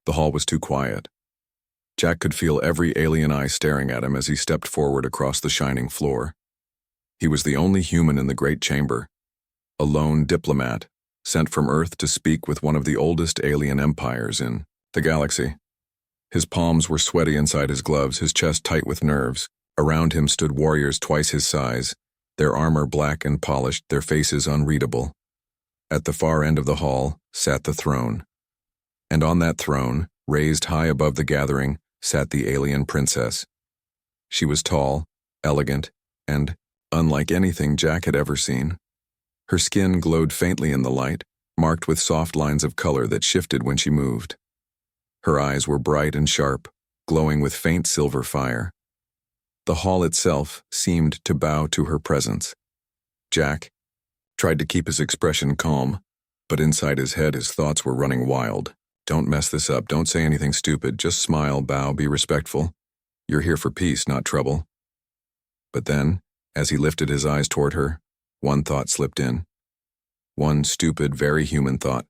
The hall was too quiet. Jack could feel every alien eye staring at him as he stepped forward across the shining floor. He was the only human in the great chamber, a lone diplomat sent from Earth to speak with one of the oldest alien empires in the galaxy. His palms were sweaty inside his gloves, his chest tight with nerves. Around him stood warriors twice his size, their armor black and polished, their faces unreadable. At the far end of the hall sat the throne. And on that throne, raised high above the gathering, sat the alien princess. She was tall, elegant, and unlike anything Jack had ever seen. Her skin glowed faintly in the light, marked with soft lines of color that shifted when she moved. Her eyes were bright and sharp, glowing with faint silver fire. The hall itself seemed to bow to her presence. Jack tried to keep his expression calm, but inside his head his thoughts were running wild. Don't mess this up, don't say anything stupid, just smile, bow, be respectful. You're here for peace, not trouble. But then, as he lifted his eyes toward her, one thought slipped in. One stupid, very human thought.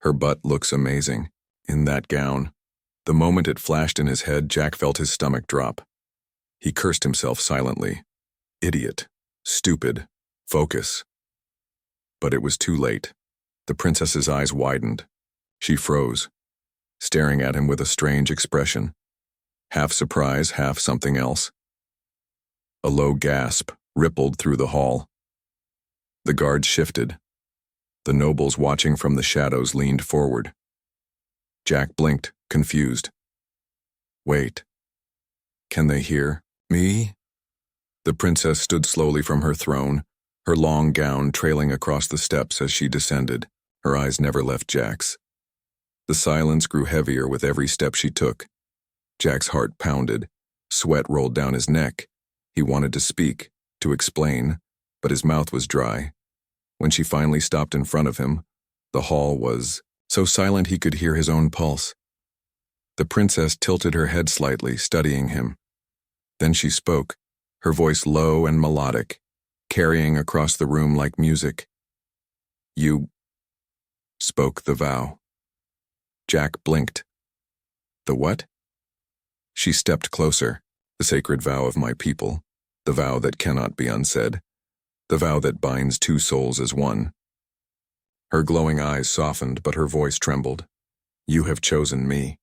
Her butt looks amazing, in that gown. The moment it flashed in his head, Jack felt his stomach drop. He cursed himself silently. Idiot. Stupid. Focus. But it was too late. The princess's eyes widened. She froze, staring at him with a strange expression. Half surprise, half something else. A low gasp rippled through the hall. The guards shifted. The nobles watching from the shadows leaned forward. Jack blinked, confused. Wait. Can they hear me? The princess stood slowly from her throne, her long gown trailing across the steps as she descended. Her eyes never left Jack's. The silence grew heavier with every step she took. Jack's heart pounded. Sweat rolled down his neck. He wanted to speak, to explain, but his mouth was dry. When she finally stopped in front of him, the hall was so silent he could hear his own pulse. The princess tilted her head slightly, studying him. Then she spoke, her voice low and melodic, carrying across the room like music. You spoke the vow. Jack blinked. The what? She stepped closer. The sacred vow of my people, the vow that cannot be unsaid, the vow that binds two souls as one. Her glowing eyes softened, but her voice trembled. You have chosen me.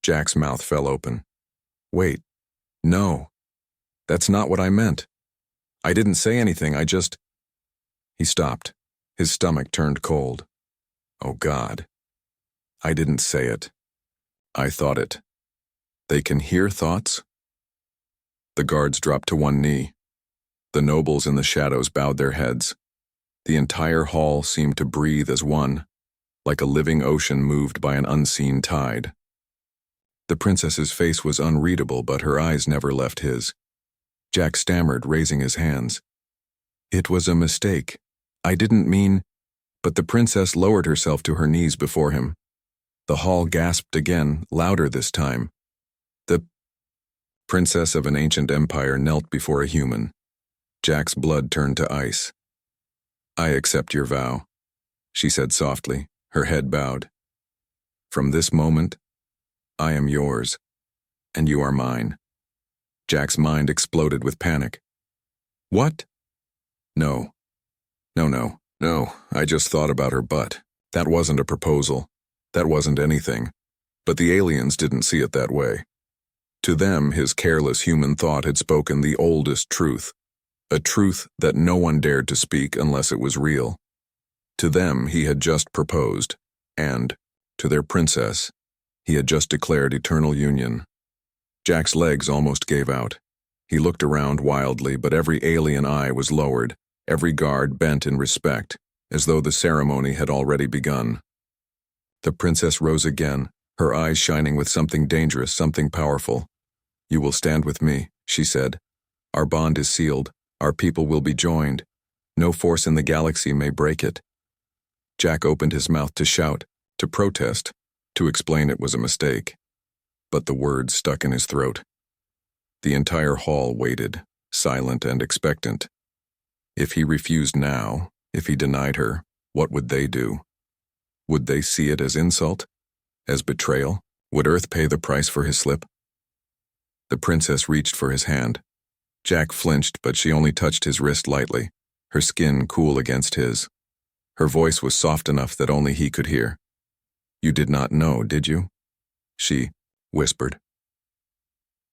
Jack's mouth fell open. Wait, no, that's not what I meant. I didn't say anything, I just... He stopped. His stomach turned cold. Oh God. I didn't say it. I thought it. They can hear thoughts? The guards dropped to one knee. The nobles in the shadows bowed their heads. The entire hall seemed to breathe as one, like a living ocean moved by an unseen tide. The princess's face was unreadable, but her eyes never left his. Jack stammered, raising his hands. It was a mistake. I didn't mean... But the princess lowered herself to her knees before him. The hall gasped again, louder this time. The princess of an ancient empire knelt before a human. Jack's blood turned to ice. I accept your vow, she said softly, her head bowed. From this moment, I am yours, and you are mine. Jack's mind exploded with panic. What? No, I just thought about her butt. That wasn't a proposal. That wasn't anything. But the aliens didn't see it that way. To them, his careless human thought had spoken the oldest truth, a truth that no one dared to speak unless it was real. To them, he had just proposed, and, to their princess, he had just declared eternal union. Jack's legs almost gave out. He looked around wildly, but every alien eye was lowered, every guard bent in respect, as though the ceremony had already begun. The princess rose again, her eyes shining with something dangerous, something powerful. You will stand with me, she said. Our bond is sealed. Our people will be joined. No force in the galaxy may break it. Jack opened his mouth to shout, to protest, to explain it was a mistake. But the words stuck in his throat. The entire hall waited, silent and expectant. If he refused now, if he denied her, what would they do? Would they see it as insult? As betrayal? Would Earth pay the price for his slip? The princess reached for his hand. Jack flinched, but she only touched his wrist lightly, her skin cool against his. Her voice was soft enough that only he could hear. "You did not know, did you?" she whispered.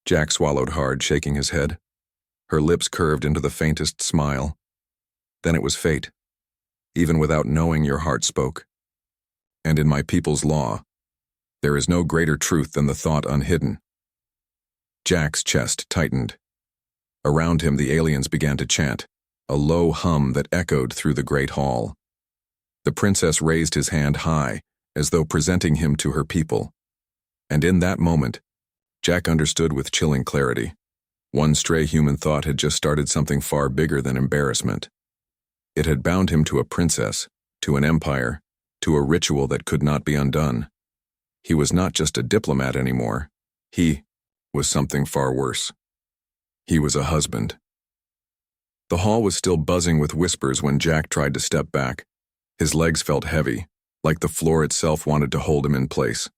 Jack swallowed hard, shaking his head. Her lips curved into the faintest smile. Then it was fate. Even without knowing, your heart spoke. And in my people's law, there is no greater truth than the thought unhidden. Jack's chest tightened. Around him, the aliens began to chant, a low hum that echoed through the great hall. The princess raised his hand high, as though presenting him to her people. And in that moment, Jack understood with chilling clarity. One stray human thought had just started something far bigger than embarrassment. It had bound him to a princess, to an empire, to a ritual that could not be undone. He was not just a diplomat anymore. He was something far worse. He was a husband. The hall was still buzzing with whispers when Jack tried to step back. His legs felt heavy, like the floor itself wanted to hold him in place.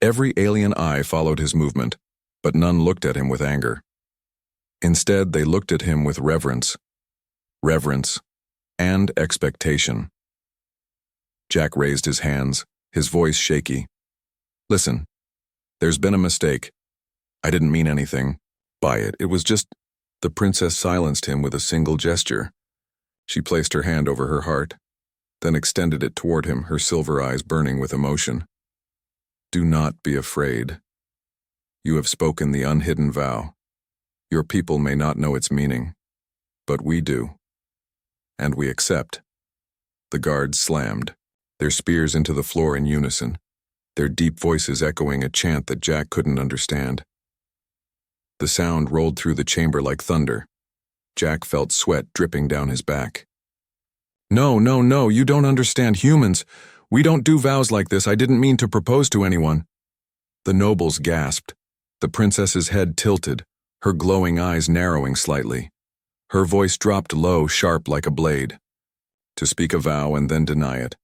Every alien eye followed his movement, but none looked at him with anger. Instead, they looked at him with reverence and expectation. Jack raised his hands, his voice shaky. "Listen, there's been a mistake. I didn't mean anything by it. It was just..." The princess silenced him with a single gesture. She placed her hand over her heart, then extended it toward him, her silver eyes burning with emotion. "Do not be afraid. You have spoken the unhidden vow. Your people may not know its meaning, but we do. And we accept." The guards slammed, their spears into the floor in unison, their deep voices echoing a chant that Jack couldn't understand. The sound rolled through the chamber like thunder. Jack felt sweat dripping down his back. No, you don't understand. Humans. We don't do vows like this. I didn't mean to propose to anyone." The nobles gasped. The princess's head tilted, her glowing eyes narrowing slightly. Her voice dropped low, sharp like a blade. "To speak a vow and then deny it,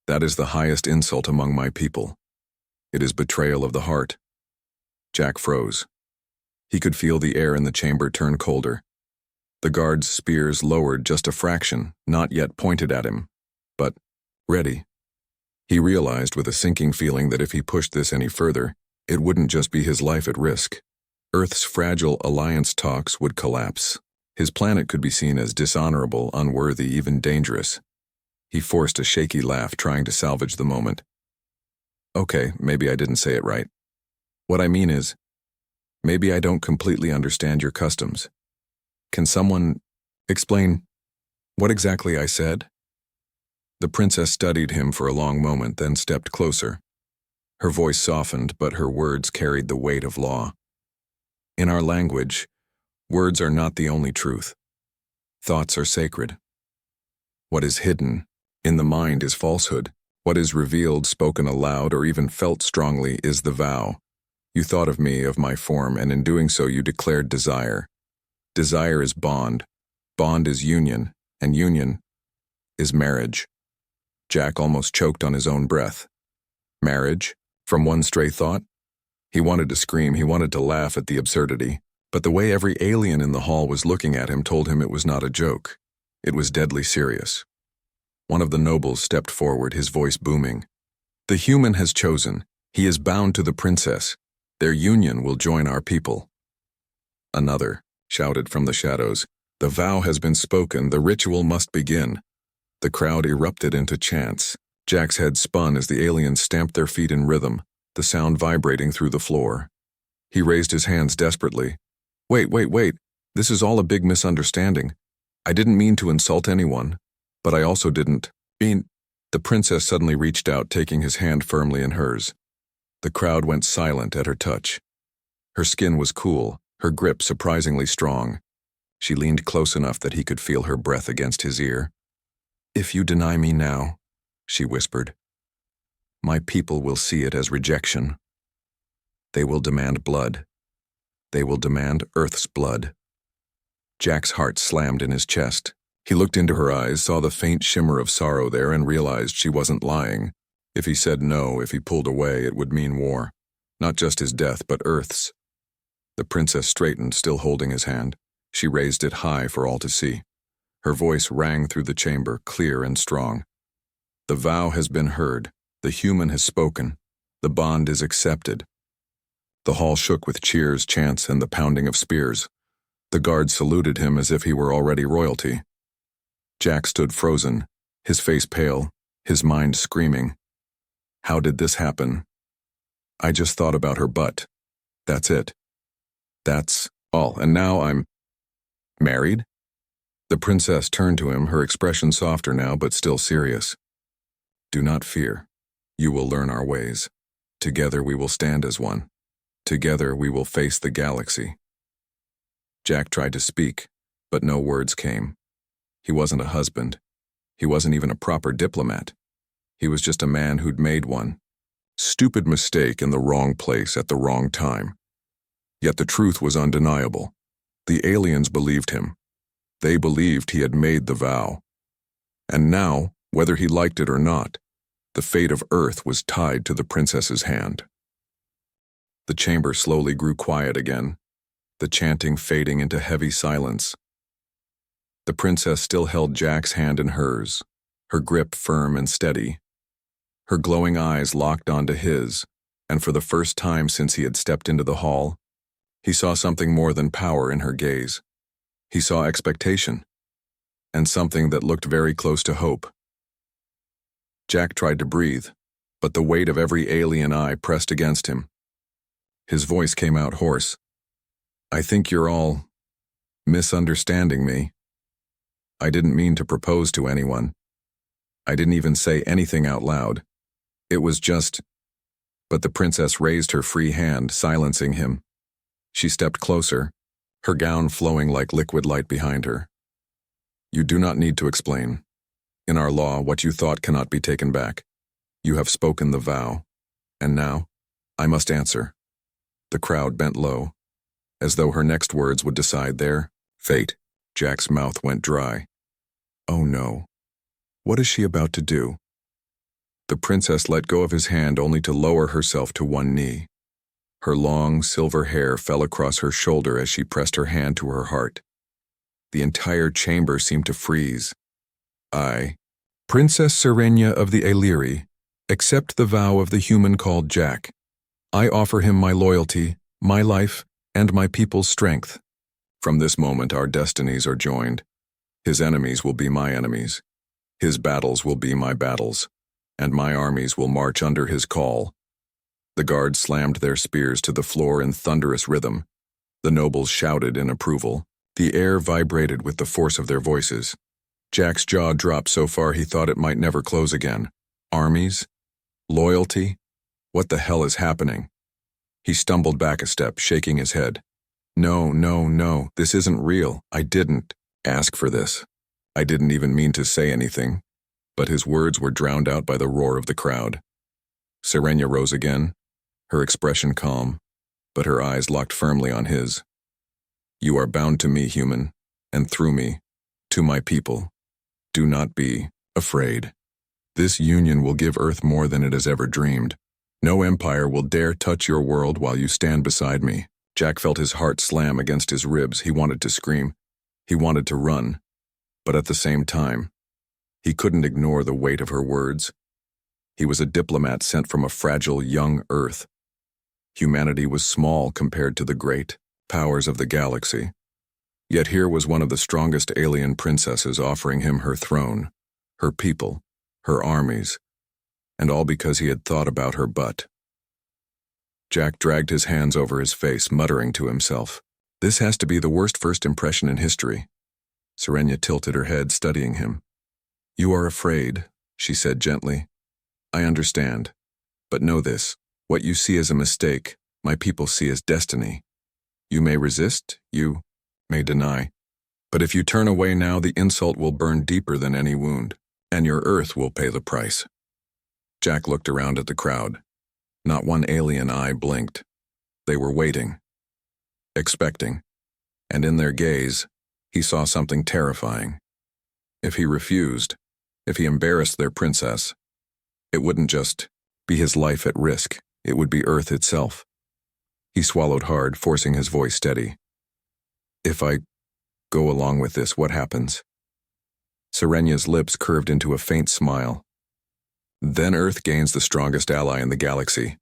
that is the highest insult among my people. It is betrayal of the heart." Jack froze. He could feel the air in the chamber turn colder. The guards' spears lowered just a fraction, not yet pointed at him, but ready. He realized with a sinking feeling that if he pushed this any further, it wouldn't just be his life at risk. Earth's fragile alliance talks would collapse. His planet could be seen as dishonorable, unworthy, even dangerous. He forced a shaky laugh, trying to salvage the moment. "Okay, maybe I didn't say it right. What I mean is, maybe I don't completely understand your customs. Can someone explain what exactly I said?" The princess studied him for a long moment, then stepped closer. Her voice softened, but her words carried the weight of law. "In our language, words are not the only truth. Thoughts are sacred. What is hidden in the mind is falsehood. What is revealed, spoken aloud, or even felt strongly is the vow. You thought of me, of my form, and in doing so you declared desire. Desire is bond. Bond is union, and union is marriage." Jack almost choked on his own breath. Marriage? From one stray thought? He wanted to scream, he wanted to laugh at the absurdity, but the way every alien in the hall was looking at him told him it was not a joke. It was deadly serious. One of the nobles stepped forward, his voice booming. "The human has chosen. He is bound to the princess. Their union will join our people." Another shouted from the shadows, "The vow has been spoken, the ritual must begin." The crowd erupted into chants. Jack's head spun as the aliens stamped their feet in rhythm, the sound vibrating through the floor. He raised his hands desperately. Wait, this is all a big misunderstanding. I didn't mean to insult anyone, but I also didn't mean..." The princess suddenly reached out, taking his hand firmly in hers. The crowd went silent at her touch. Her skin was cool, her grip surprisingly strong. She leaned close enough that he could feel her breath against his ear. "If you deny me now," she whispered, "my people will see it as rejection. They will demand blood. They will demand Earth's blood." Jack's heart slammed in his chest. He looked into her eyes, saw the faint shimmer of sorrow there, and realized she wasn't lying. If he said no, if he pulled away, it would mean war. Not just his death, but Earth's. The princess straightened, still holding his hand. She raised it high for all to see. Her voice rang through the chamber, clear and strong. The vow has been heard. The human has spoken. The bond is accepted. The hall shook with cheers, chants, and the pounding of spears. The guards saluted him as if he were already royalty. Jack stood frozen, his face pale, his mind screaming. How did this happen? I just thought about her butt. That's it. That's all. And now I'm married? The princess turned to him, her expression softer now, but still serious. Do not fear. You will learn our ways. Together we will stand as one. Together we will face the galaxy. Jack tried to speak, but no words came. He wasn't a husband. He wasn't even a proper diplomat. He was just a man who'd made one. Stupid mistake in the wrong place at the wrong time. Yet the truth was undeniable. The aliens believed him. They believed he had made the vow. And now, whether he liked it or not, the fate of Earth was tied to the princess's hand. The chamber slowly grew quiet again, the chanting fading into heavy silence. The princess still held Jack's hand in hers, her grip firm and steady. Her glowing eyes locked onto his, and for the first time since he had stepped into the hall, he saw something more than power in her gaze. He saw expectation, and something that looked very close to hope. Jack tried to breathe, but the weight of every alien eye pressed against him. His voice came out hoarse. I think you're all misunderstanding me. I didn't mean to propose to anyone. I didn't even say anything out loud. It was just... But the princess raised her free hand, silencing him. She stepped closer, her gown flowing like liquid light behind her. You do not need to explain. In our law, what you thought cannot be taken back. You have spoken the vow. And now, I must answer. The crowd bent low, as though her next words would decide their fate. Jack's mouth went dry. Oh no. What is she about to do? The princess let go of his hand only to lower herself to one knee. Her long, silver hair fell across her shoulder as she pressed her hand to her heart. The entire chamber seemed to freeze. I, Princess Serenia of the Illyri, accept the vow of the human called Jack. I offer him my loyalty, my life, and my people's strength. From this moment our destinies are joined. His enemies will be my enemies. His battles will be my battles, and my armies will march under his call. The guards slammed their spears to the floor in thunderous rhythm. The nobles shouted in approval. The air vibrated with the force of their voices. Jack's jaw dropped so far he thought it might never close again. Armies? Loyalty? What the hell is happening? He stumbled back a step, shaking his head. No, no, no, this isn't real. I didn't ask for this. I didn't even mean to say anything. But his words were drowned out by the roar of the crowd. Serenia rose again, her expression calm, but her eyes locked firmly on his. You are bound to me, human, and through me, to my people. Do not be afraid. This union will give Earth more than it has ever dreamed. No empire will dare touch your world while you stand beside me. Jack felt his heart slam against his ribs. He wanted to scream. He wanted to run. But at the same time, he couldn't ignore the weight of her words. He was a diplomat sent from a fragile, young Earth. Humanity was small compared to the great powers of the galaxy. Yet here was one of the strongest alien princesses offering him her throne, her people, her armies, and all because he had thought about her butt. Jack dragged his hands over his face, muttering to himself, "This has to be the worst first impression in history." Serenia tilted her head, studying him. "You are afraid," she said gently. "I understand. But know this, what you see as a mistake, my people see as destiny. You may resist, you may deny. But if you turn away now, the insult will burn deeper than any wound, and your Earth will pay the price." Jack looked around at the crowd. Not one alien eye blinked. They were waiting, expecting, and in their gaze, he saw something terrifying. If he refused, if he embarrassed their princess, it wouldn't just be his life at risk, it would be Earth itself. He swallowed hard, forcing his voice steady. If I go along with this, what happens? Serenya's lips curved into a faint smile. Then Earth gains the strongest ally in the galaxy.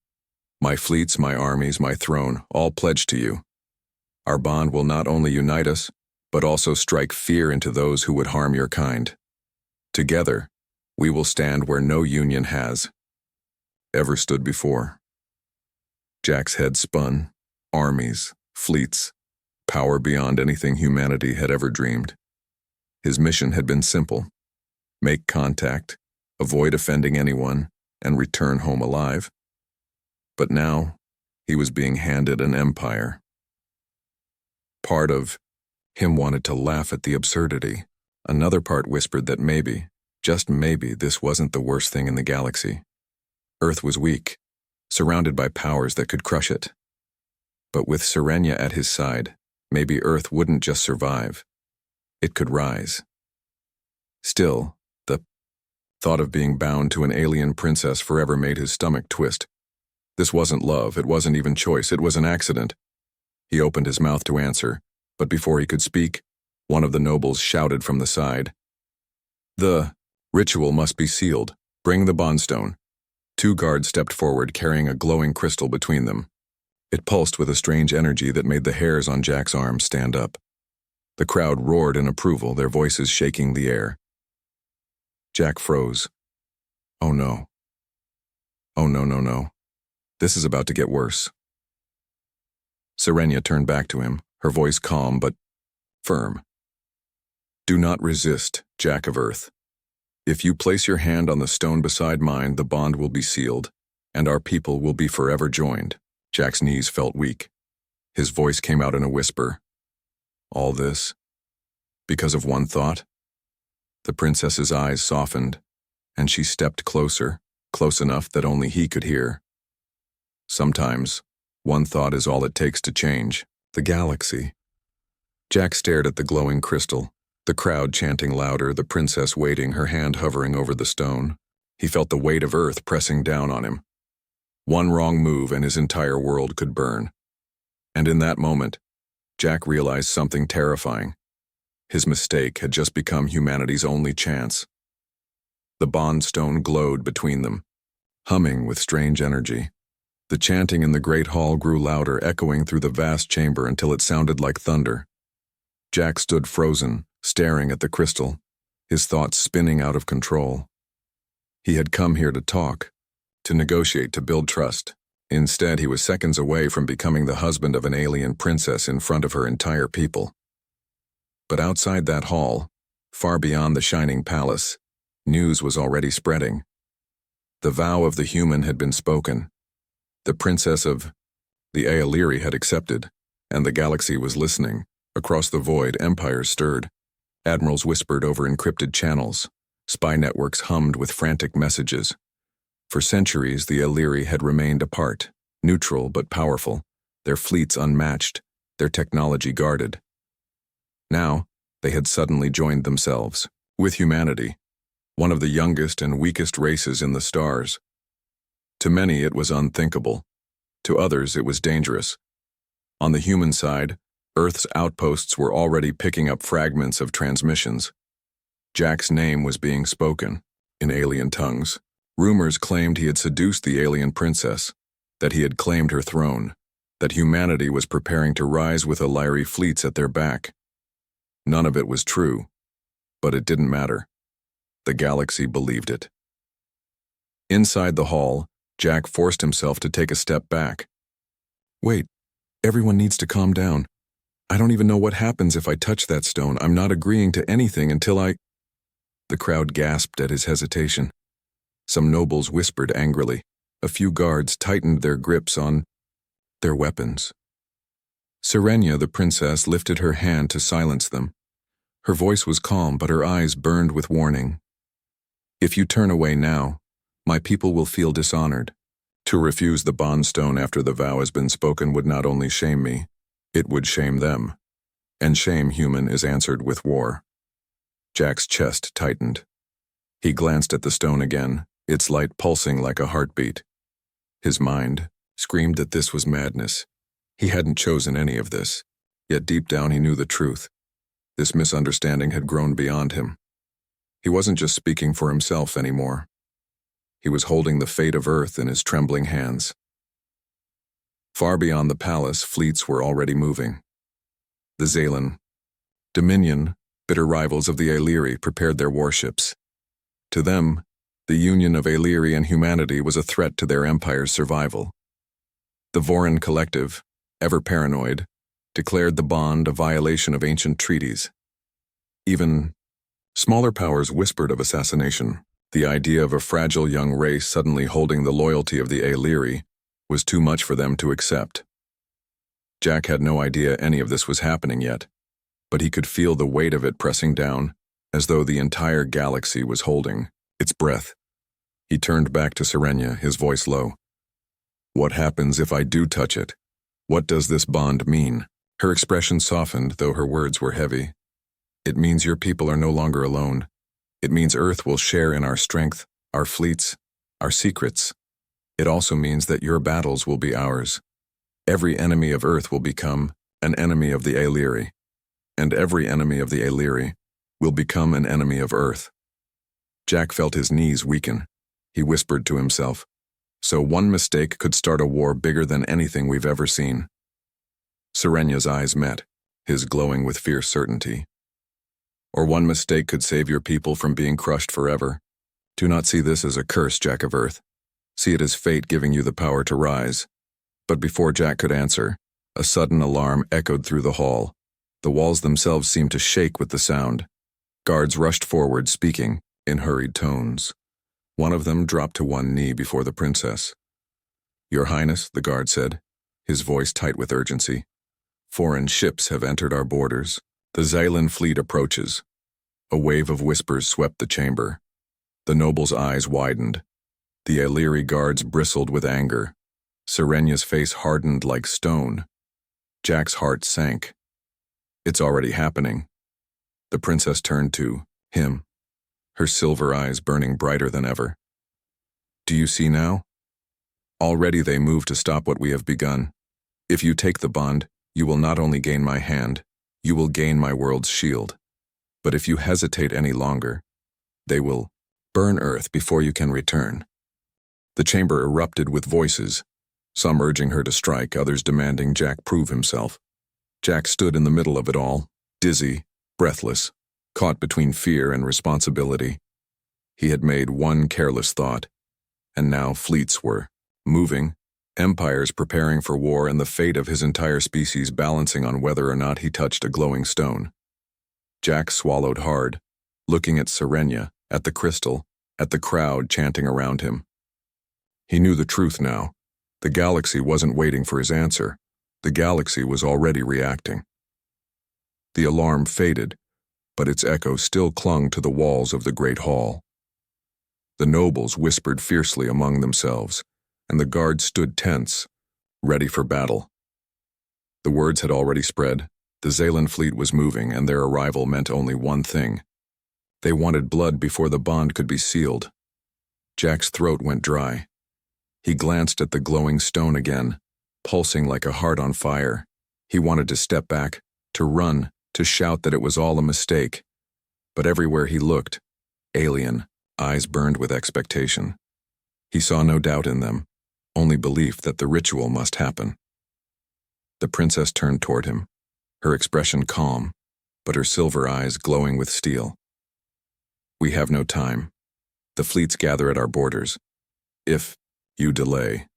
My fleets, my armies, my throne, all pledged to you. Our bond will not only unite us, but also strike fear into those who would harm your kind. Together, we will stand where no union has ever stood before. Jack's head spun. Armies, fleets, power beyond anything humanity had ever dreamed. His mission had been simple: make contact, avoid offending anyone, and return home alive. But now, he was being handed an empire. Part of him wanted to laugh at the absurdity. Another part whispered that maybe, just maybe, this wasn't the worst thing in the galaxy. Earth was weak, surrounded by powers that could crush it. But with Serenya at his side, maybe Earth wouldn't just survive. It could rise. Still, the thought of being bound to an alien princess forever made his stomach twist. This wasn't love, it wasn't even choice, it was an accident. He opened his mouth to answer, but before he could speak, one of the nobles shouted from the side. The ritual must be sealed. Bring the bondstone. 2 guards stepped forward, carrying a glowing crystal between them. It pulsed with a strange energy that made the hairs on Jack's arms stand up. The crowd roared in approval, their voices shaking the air. Jack froze. Oh no. Oh no, no, no. This is about to get worse. Serenya turned back to him, her voice calm but firm. Do not resist, Jack of Earth. If you place your hand on the stone beside mine, the bond will be sealed, and our people will be forever joined. Jack's knees felt weak. His voice came out in a whisper. All this, because of one thought? The princess's eyes softened, and she stepped closer, close enough that only he could hear. Sometimes, one thought is all it takes to change the galaxy. Jack stared at the glowing crystal, the crowd chanting louder, the princess waiting, her hand hovering over the stone. He felt the weight of Earth pressing down on him. One wrong move and his entire world could burn. And in that moment, Jack realized something terrifying. His mistake had just become humanity's only chance. The bond stone glowed between them, humming with strange energy. The chanting in the great hall grew louder, echoing through the vast chamber until it sounded like thunder. Jack stood frozen, staring at the crystal, his thoughts spinning out of control. He had come here to talk, to negotiate, to build trust. Instead, he was seconds away from becoming the husband of an alien princess in front of her entire people. But outside that hall, far beyond the shining palace, news was already spreading. The vow of the human had been spoken. The princess of the Aeliri had accepted, and the galaxy was listening. Across the void, empires stirred. Admirals whispered over encrypted channels. Spy networks hummed with frantic messages. For centuries, the Aeliri had remained apart, neutral but powerful, their fleets unmatched, their technology guarded. Now, they had suddenly joined themselves, with humanity, one of the youngest and weakest races in the stars. To many, it was unthinkable. To others, it was dangerous. On the human side, Earth's outposts were already picking up fragments of transmissions. Jack's name was being spoken, in alien tongues. Rumors claimed he had seduced the alien princess, that he had claimed her throne, that humanity was preparing to rise with Aeliri fleets at their back. None of it was true, but it didn't matter. The galaxy believed it. Inside the hall, Jack forced himself to take a step back. Wait, everyone needs to calm down. I don't even know what happens if I touch that stone. I'm not agreeing to anything until I... The crowd gasped at his hesitation. Some nobles whispered angrily. A few guards tightened their grips on their weapons. Serenya, the princess, lifted her hand to silence them. Her voice was calm, but her eyes burned with warning. If you turn away now, my people will feel dishonored. To refuse the bondstone after the vow has been spoken would not only shame me, it would shame them. And shame, human, is answered with war. Jack's chest tightened. He glanced at the stone again, its light pulsing like a heartbeat. His mind screamed that this was madness. He hadn't chosen any of this, yet deep down he knew the truth. This misunderstanding had grown beyond him. He wasn't just speaking for himself anymore. He was holding the fate of Earth in his trembling hands. Far beyond the palace, fleets were already moving. The Zaylan, Dominion, bitter rivals of the Aeleri, prepared their warships. To them, the union of Aeleri and humanity was a threat to their empire's survival. The Vorin Collective, ever paranoid, declared the bond a violation of ancient treaties. Even smaller powers whispered of assassination. The idea of a fragile young race suddenly holding the loyalty of the Aeleri was too much for them to accept. Jack had no idea any of this was happening yet, but he could feel the weight of it pressing down, as though the entire galaxy was holding its breath. He turned back to Serenia, his voice low. "What happens if I do touch it? What does this bond mean?" Her expression softened, though her words were heavy. "It means your people are no longer alone. It means Earth will share in our strength, our fleets, our secrets. It also means that your battles will be ours. Every enemy of Earth will become an enemy of the Aeleri, and every enemy of the Aeleri will become an enemy of Earth." Jack felt his knees weaken. He whispered to himself, "So one mistake could start a war bigger than anything we've ever seen." Serenia's eyes met, his glowing with fierce certainty. "Or one mistake could save your people from being crushed forever. Do not see this as a curse, Jack of Earth. See it as fate giving you the power to rise." But before Jack could answer, a sudden alarm echoed through the hall. The walls themselves seemed to shake with the sound. Guards rushed forward, speaking in hurried tones. One of them dropped to one knee before the princess. "Your Highness," the guard said, his voice tight with urgency, "foreign ships have entered our borders. The Zaylan fleet approaches." A wave of whispers swept the chamber. The noble's eyes widened. The Aeleri guards bristled with anger. Serenia's face hardened like stone. Jack's heart sank. "It's already happening." The princess turned to him, her silver eyes burning brighter than ever. "Do you see now? Already they move to stop what we have begun. If you take the bond, you will not only gain my hand, you will gain my world's shield. But if you hesitate any longer, they will burn Earth before you can return." The chamber erupted with voices, some urging her to strike, others demanding Jack prove himself. Jack stood in the middle of it all, dizzy, breathless, caught between fear and responsibility. He had made one careless thought, and now fleets were moving, empires preparing for war, and the fate of his entire species balancing on whether or not he touched a glowing stone. Jack swallowed hard, looking at Serenia, at the crystal, at the crowd chanting around him. He knew the truth now. The galaxy wasn't waiting for his answer. The galaxy was already reacting. The alarm faded, but its echo still clung to the walls of the great hall. The nobles whispered fiercely among themselves, and the guards stood tense, ready for battle. The words had already spread. The Zaylan fleet was moving, and their arrival meant only one thing. They wanted blood before the bond could be sealed. Jack's throat went dry. He glanced at the glowing stone again, pulsing like a heart on fire. He wanted to step back, to run, to shout that it was all a mistake. But everywhere he looked, alien, eyes burned with expectation. He saw no doubt in them, only belief that the ritual must happen. The princess turned toward him, her expression calm, but her silver eyes glowing with steel. "We have no time. The fleets gather at our borders. If you delay,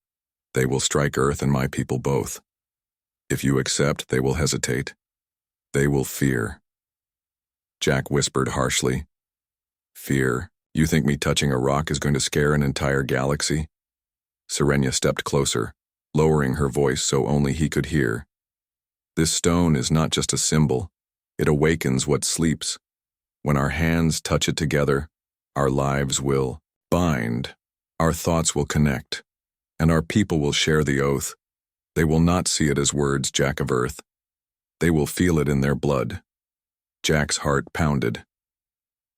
they will strike Earth and my people both. If you accept, they will hesitate. They will fear." Jack whispered harshly. "Fear? You think me touching a rock is going to scare an entire galaxy?" Serenia stepped closer, lowering her voice so only he could hear. "This stone is not just a symbol. It awakens what sleeps. When our hands touch it together, our lives will bind. Our thoughts will connect, and our people will share the oath. They will not see it as words, Jack of Earth. They will feel it in their blood." Jack's heart pounded.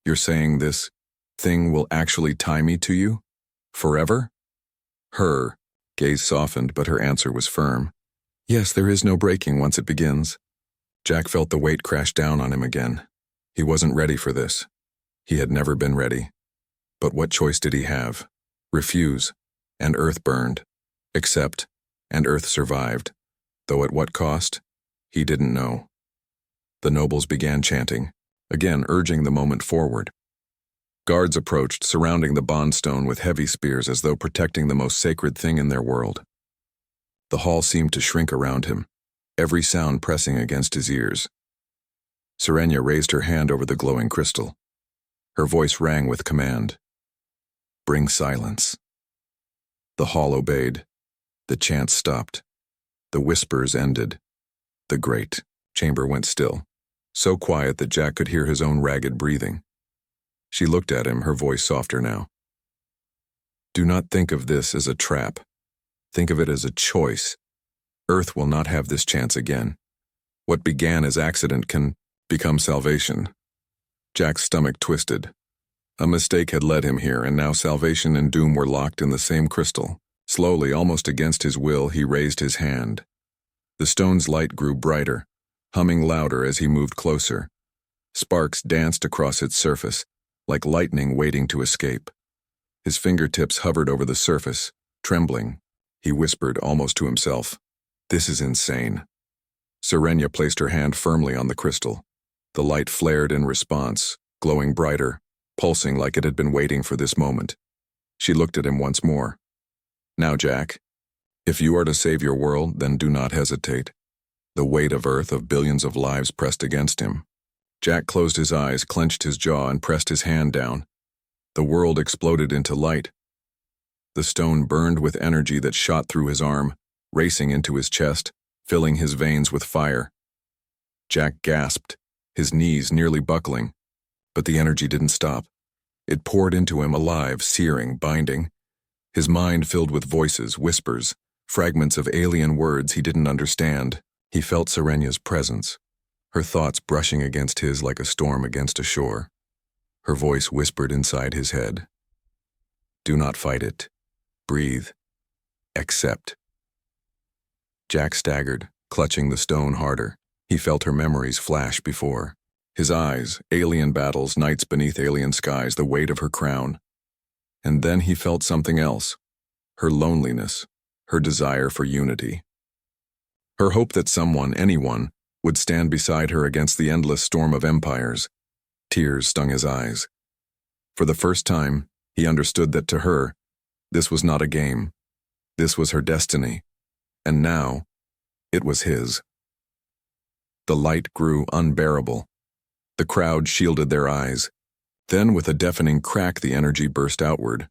"You're saying this thing will actually tie me to you? Forever?" Her gaze softened, but her answer was firm. Yes, there is no breaking once it begins. Jack felt the weight crash down on him again. He wasn't ready for this. He had never been ready. But what choice did he have? Refuse, and Earth burned. Accept, and Earth survived. Though at what cost? He didn't know. The nobles began chanting, again urging the moment forward. Guards approached, surrounding the bondstone with heavy spears as though protecting the most sacred thing in their world. The hall seemed to shrink around him, every sound pressing against his ears. Serenia raised her hand over the glowing crystal. Her voice rang with command. Bring silence. The hall obeyed. The chants stopped. The whispers ended. The great chamber went still, so quiet that Jack could hear his own ragged breathing. She looked at him, her voice softer now. Do not think of this as a trap. Think of it as a choice. Earth will not have this chance again. What began as accident can become salvation. Jack's stomach twisted. A mistake had led him here, and now salvation and doom were locked in the same crystal. Slowly, almost against his will, he raised his hand. The stone's light grew brighter, humming louder as he moved closer. Sparks danced across its surface, like lightning waiting to escape. His fingertips hovered over the surface, trembling. He whispered almost to himself, "This is insane." Serenia placed her hand firmly on the crystal. The light flared in response, glowing brighter, pulsing like it had been waiting for this moment. She looked at him once more. Now, Jack, if you are to save your world, then do not hesitate. The weight of Earth, of billions of lives, pressed against him. Jack closed his eyes, clenched his jaw, and pressed his hand down. The world exploded into light. The stone burned with energy that shot through his arm, racing into his chest, filling his veins with fire. Jack gasped, his knees nearly buckling. But the energy didn't stop. It poured into him alive, searing, binding. His mind filled with voices, whispers, fragments of alien words he didn't understand. He felt Serenia's presence, her thoughts brushing against his like a storm against a shore. Her voice whispered inside his head. Do not fight it. Breathe. Accept. Jack staggered, clutching the stone harder. He felt her memories flash before. His eyes, alien battles, nights beneath alien skies, the weight of her crown. And then he felt something else. Her loneliness, her desire for unity. Her hope that someone, anyone, would stand beside her against the endless storm of empires. Tears stung his eyes. For the first time, he understood that to her, this was not a game. This was her destiny. And now, it was his. The light grew unbearable. The crowd shielded their eyes. Then, with a deafening crack, the energy burst outward.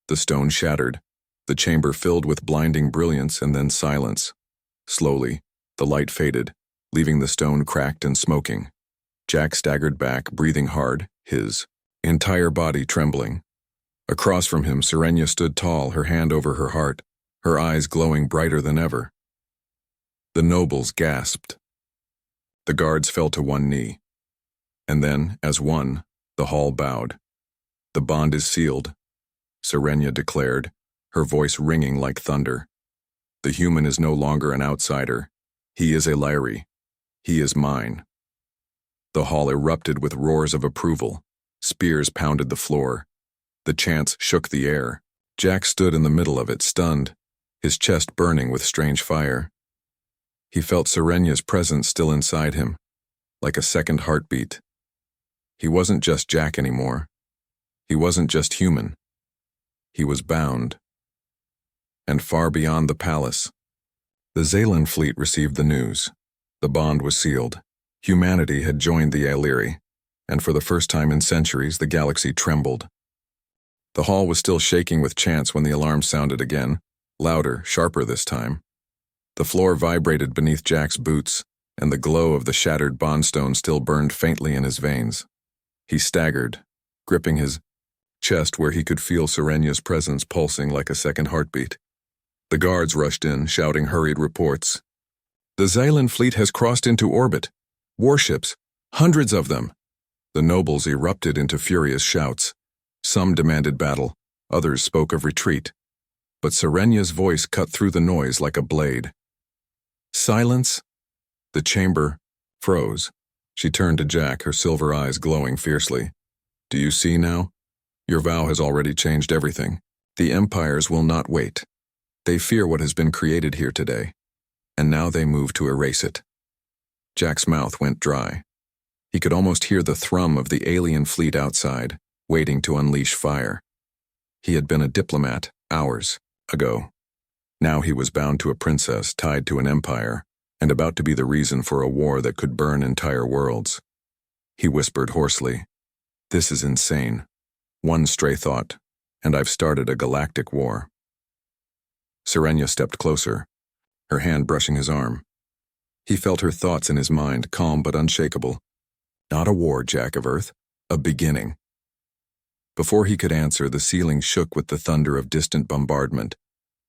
The stone shattered. The chamber filled with blinding brilliance and then silence. Slowly, the light faded, leaving the stone cracked and smoking. Jack staggered back, breathing hard, his entire body trembling. Across from him, Serenia stood tall, her hand over her heart, her eyes glowing brighter than ever. The nobles gasped. The guards fell to one knee. And then, as one, the hall bowed. The bond is sealed, Serenia declared, her voice ringing like thunder. The human is no longer an outsider. He is a Lyri. He is mine. The hall erupted with roars of approval. Spears pounded the floor. The chants shook the air. Jack stood in the middle of it, stunned, his chest burning with strange fire. He felt Serenia's presence still inside him, like a second heartbeat. He wasn't just Jack anymore. He wasn't just human. He was bound. And far beyond the palace, the Zalan fleet received the news. The bond was sealed. Humanity had joined the Lyri, and for the first time in centuries, the galaxy trembled. The hall was still shaking with chants when the alarm sounded again, louder, sharper this time. The floor vibrated beneath Jack's boots, and the glow of the shattered bondstone still burned faintly in his veins. He staggered, gripping his chest where he could feel Serenia's presence pulsing like a second heartbeat. The guards rushed in, shouting hurried reports. The Zalan fleet has crossed into orbit. Warships, hundreds of them. The nobles erupted into furious shouts. Some demanded battle, others spoke of retreat. But Serenia's voice cut through the noise like a blade. Silence. The chamber froze. She turned to Jack, her silver eyes glowing fiercely. Do you see now? Your vow has already changed everything. The empires will not wait. They fear what has been created here today, and now they move to erase it. Jack's mouth went dry. He could almost hear the thrum of the alien fleet outside, waiting to unleash fire. He had been a diplomat hours ago. Now he was bound to a princess tied to an empire, and about to be the reason for a war that could burn entire worlds. He whispered hoarsely, "This is insane. One stray thought, and I've started a galactic war." Serenia stepped closer, her hand brushing his arm. He felt her thoughts in his mind, calm but unshakable. Not a war, Jack of Earth, a beginning. Before he could answer, the ceiling shook with the thunder of distant bombardment.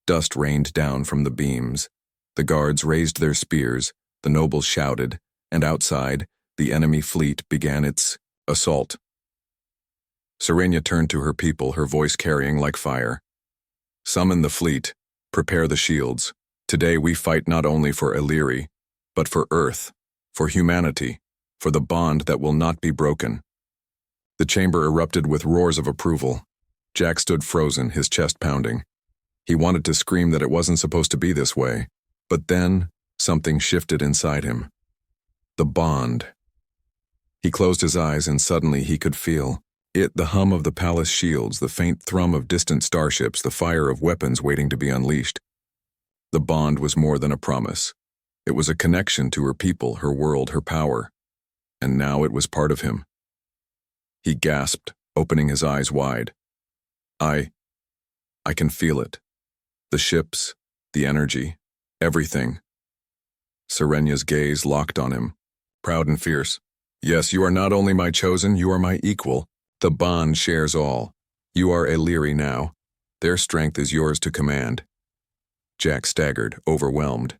Dust rained down from the beams. The guards raised their spears, the nobles shouted, and outside, the enemy fleet began its assault. Serenia turned to her people, her voice carrying like fire. Summon the fleet, prepare the shields. Today we fight not only for Illyri, but for Earth, for humanity, for the bond that will not be broken. The chamber erupted with roars of approval. Jack stood frozen, his chest pounding. He wanted to scream that it wasn't supposed to be this way, but then something shifted inside him. The bond. He closed his eyes and suddenly he could feel it, the hum of the palace shields, the faint thrum of distant starships, the fire of weapons waiting to be unleashed. The bond was more than a promise. It was a connection to her people, her world, her power. And now it was part of him. He gasped, opening his eyes wide. I can feel it. The ships, the energy, everything. Serenia's gaze locked on him, proud and fierce. Yes, you are not only my chosen, you are my equal. The bond shares all. You are Illyri now. Their strength is yours to command. Jack staggered, overwhelmed,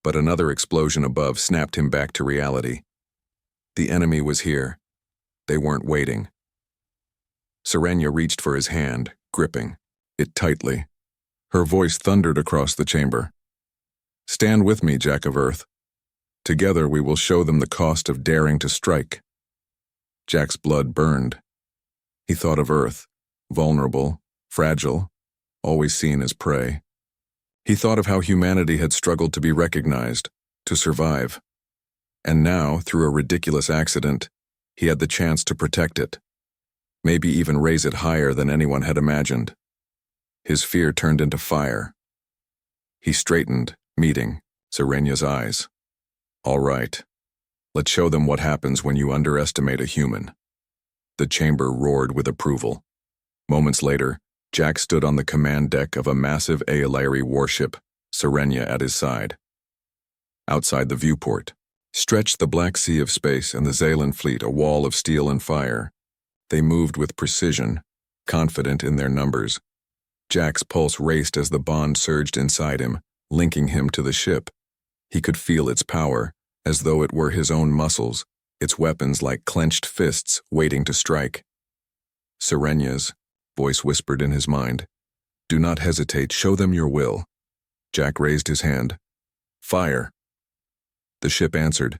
but another explosion above snapped him back to reality. The enemy was here. They weren't waiting. Serenia reached for his hand, gripping it tightly. Her voice thundered across the chamber. Stand with me, Jack of Earth. Together we will show them the cost of daring to strike. Jack's blood burned. He thought of Earth, vulnerable, fragile, always seen as prey. He thought of how humanity had struggled to be recognized, to survive. And now, through a ridiculous accident, he had the chance to protect it. Maybe even raise it higher than anyone had imagined. His fear turned into fire. He straightened, meeting Serenia's eyes. All right. Let's show them what happens when you underestimate a human. The chamber roared with approval. Moments later, Jack stood on the command deck of a massive Illyri warship, Serenia at his side. Outside the viewport, stretched the black sea of space and the Zalan fleet, a wall of steel and fire. They moved with precision, confident in their numbers. Jack's pulse raced as the bond surged inside him, linking him to the ship. He could feel its power, as though it were his own muscles, its weapons like clenched fists waiting to strike. Serenia's voice whispered in his mind. Do not hesitate, show them your will. Jack raised his hand. Fire. The ship answered.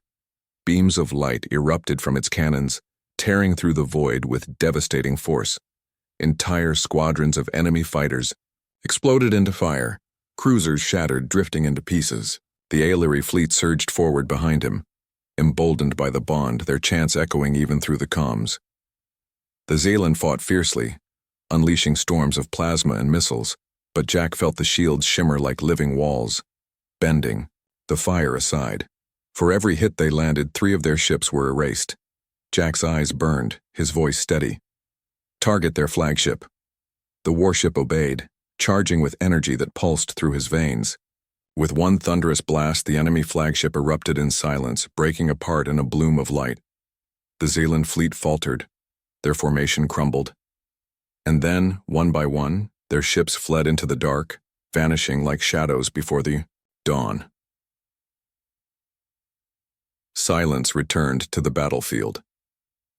Beams of light erupted from its cannons, tearing through the void with devastating force. Entire squadrons of enemy fighters exploded into fire, cruisers shattered, drifting into pieces. The Illyri fleet surged forward behind him, emboldened by the bond, their chants echoing even through the comms. The Zalan fought fiercely, unleashing storms of plasma and missiles, but Jack felt the shields shimmer like living walls, bending, the fire aside. For every hit they landed, 3 of their ships were erased. Jack's eyes burned, his voice steady. Target their flagship. The warship obeyed, charging with energy that pulsed through his veins. With one thunderous blast, the enemy flagship erupted in silence, breaking apart in a bloom of light. The Zalan fleet faltered. Their formation crumbled. And then, one by one, their ships fled into the dark, vanishing like shadows before the dawn. Silence returned to the battlefield.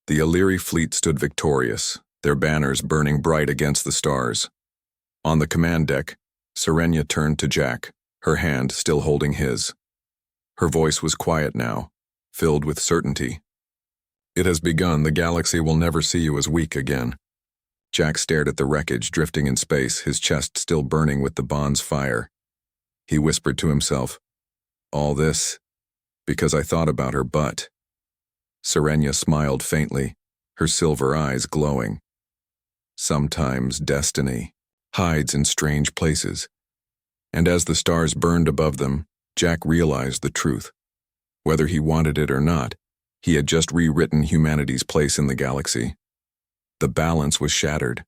The Illyri fleet stood victorious, their banners burning bright against the stars. On the command deck, Serenia turned to Jack, her hand still holding his. Her voice was quiet now, filled with certainty. It has begun. The galaxy will never see you as weak again. Jack stared at the wreckage drifting in space, his chest still burning with the bond's fire. He whispered to himself, "All this, because I thought about her butt." Serenia smiled faintly, her silver eyes glowing. Sometimes destiny hides in strange places. And as the stars burned above them, Jack realized the truth. Whether he wanted it or not, he had just rewritten humanity's place in the galaxy. The balance was shattered,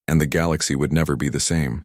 and the galaxy would never be the same.